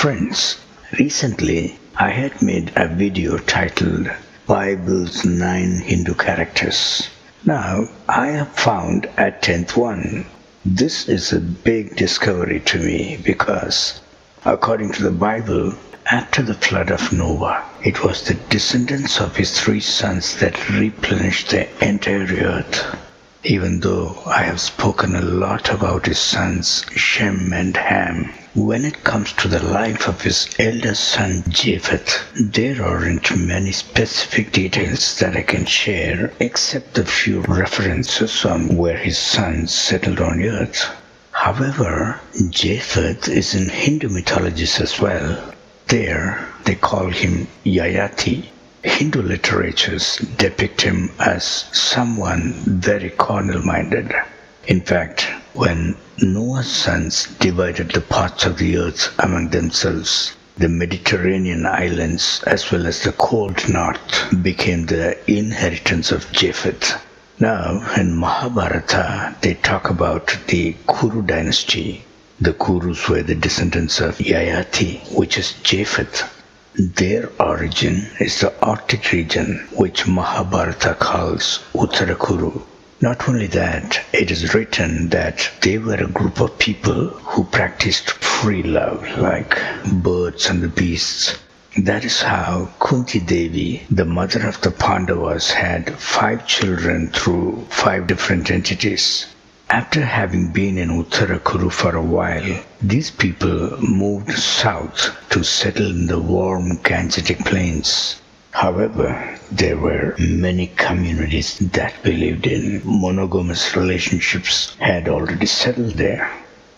Friends, recently I had made a video titled Bible's 9 Hindu Characters. Now I have found a 10th one. This is a big discovery to me because, according to the Bible, after the flood of Noah, it was the descendants of his 3 sons that replenished the entire earth. Even though I have spoken a lot about his sons, Shem and Ham, when it comes to the life of his eldest son Japheth, there aren't many specific details that I can share except a few references on where his sons settled on earth. However, Japheth is in Hindu mythologies as well. There, they call him Yayati. Hindu literatures depict him as someone very carnal-minded. In fact, when Noah's sons divided the parts of the earth among themselves, the Mediterranean islands as well as the cold north became the inheritance of Japheth. Now, in Mahabharata, they talk about the Kuru dynasty. The Kurus were the descendants of Yayati, which is Japheth. Their origin is the Arctic region, which Mahabharata calls Uttara Kuru. Not only that, it is written that they were a group of people who practiced free love, like birds and the beasts. That is how Kunti Devi, the mother of the Pandavas, had 5 children through 5 different entities. After having been in Uttara Kuru for a while, these people moved south to settle in the warm Gangetic plains. However, there were many communities that believed in monogamous relationships had already settled there.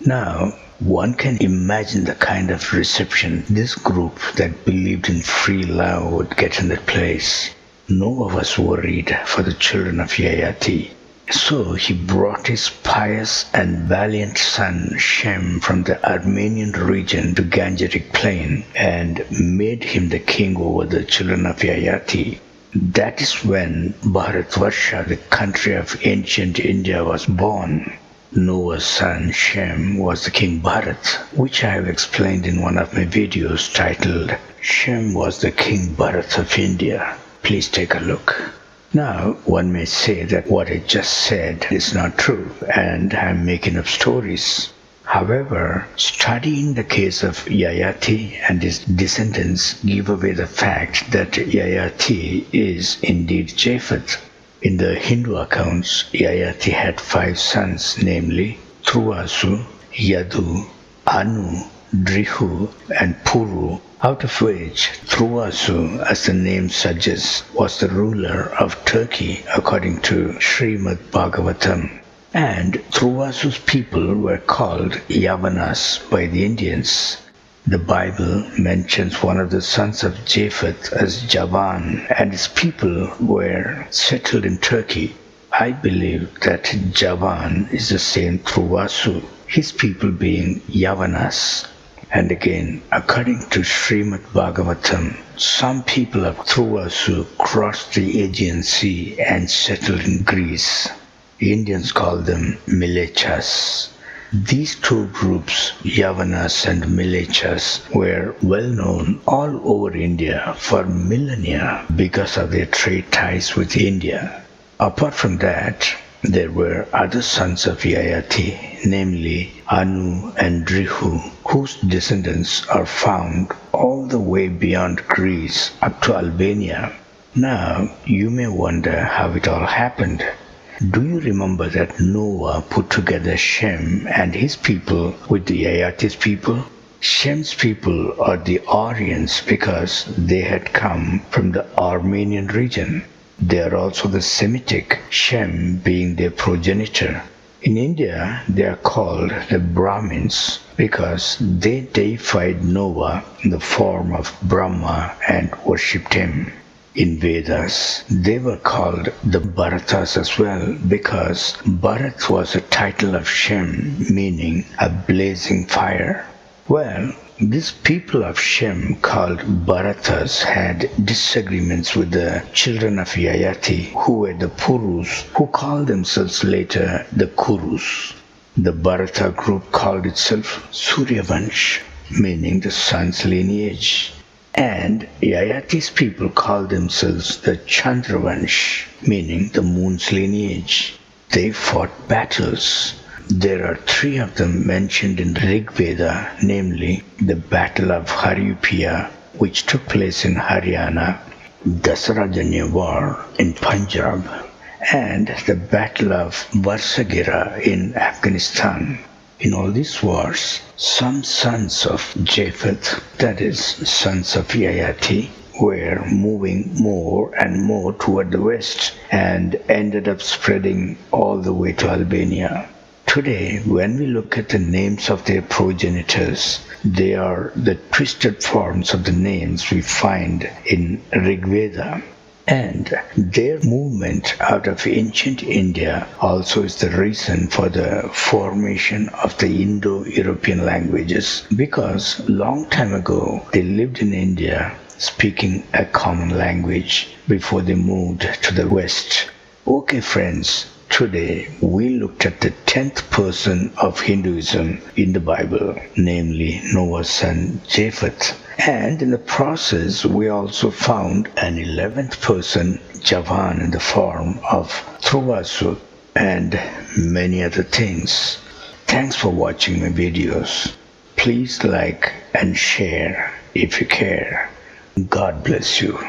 Now, one can imagine the kind of reception this group that believed in free love would get in that place. Noah was worried for the children of Yayati. So he brought his pious and valiant son Shem from the Armenian region to Gangetic plain and made him the king over the children of Yayati. That is when Bharatvarsha, the country of ancient India, was born. Noah's son Shem was the king Bharat, which I have explained in one of my videos titled Shem was the king Bharat of India. Please take a look. Now, one may say that what I just said is not true and I'm making up stories. However, studying the case of Yayati and his descendants give away the fact that Yayati is indeed Japheth. In the Hindu accounts, Yayati had 5 sons, namely Truvasu, Yadu, Anu, Drihu and Puru, out of which Truvasu, as the name suggests, was the ruler of Turkey according to Srimad Bhagavatam. And Truvasu's people were called Yavanas by the Indians. The Bible mentions one of the sons of Japheth as Javan, and his people were settled in Turkey. I believe that Javan is the same Truvasu, his people being Yavanas. And again, according to Srimad Bhagavatam, some people of Truvasu crossed the Aegean Sea and settled in Greece. Indians call them Milechas. These 2 groups, Yavanas and Milechas, were well known all over India for millennia because of their trade ties with India. Apart from that, there were other sons of Yayati, namely Anu and Drihu, whose descendants are found all the way beyond Greece up to Albania. Now, you may wonder how it all happened. Do you remember that Noah put together Shem and his people with the Yayati's people? Shem's people are the Aryans because they had come from the Armenian region. They are also the Semitic, Shem being their progenitor. In India, they are called the Brahmins because they deified Noah in the form of Brahma and worshipped him. In Vedas, they were called the Bharatas as well because Bharat was a title of Shem, meaning a blazing fire. Well, these people of Shem called Bharatas had disagreements with the children of Yayati, who were the Purus, who called themselves later the Kurus. The Bharata group called itself Suryavansh. meaning the sun's lineage. And Yayati's people call themselves the Chandravansh, meaning the moon's lineage. They fought battles. There are 3 of them mentioned in Rig Veda, namely the Battle of Haryupia, which took place in Haryana, Dasarajanya War in Punjab, and the Battle of Varsagira in Afghanistan. In all these wars, some sons of Japheth, that is, sons of Yayati, were moving more and more toward the west and ended up spreading all the way to Albania. Today, when we look at the names of their progenitors, they are the twisted forms of the names we find in Rig Veda. And their movement out of ancient India also is the reason for the formation of the Indo-European languages, because long time ago they lived in India speaking a common language before they moved to the West. Okay friends, today we looked at the 10th person of Hinduism in the Bible, namely Noah's son Japheth. And in the process, we also found an 11th person, Javan, in the form of Thruvasut, and many other things. Thanks for watching my videos. Please like and share if you care. God bless you.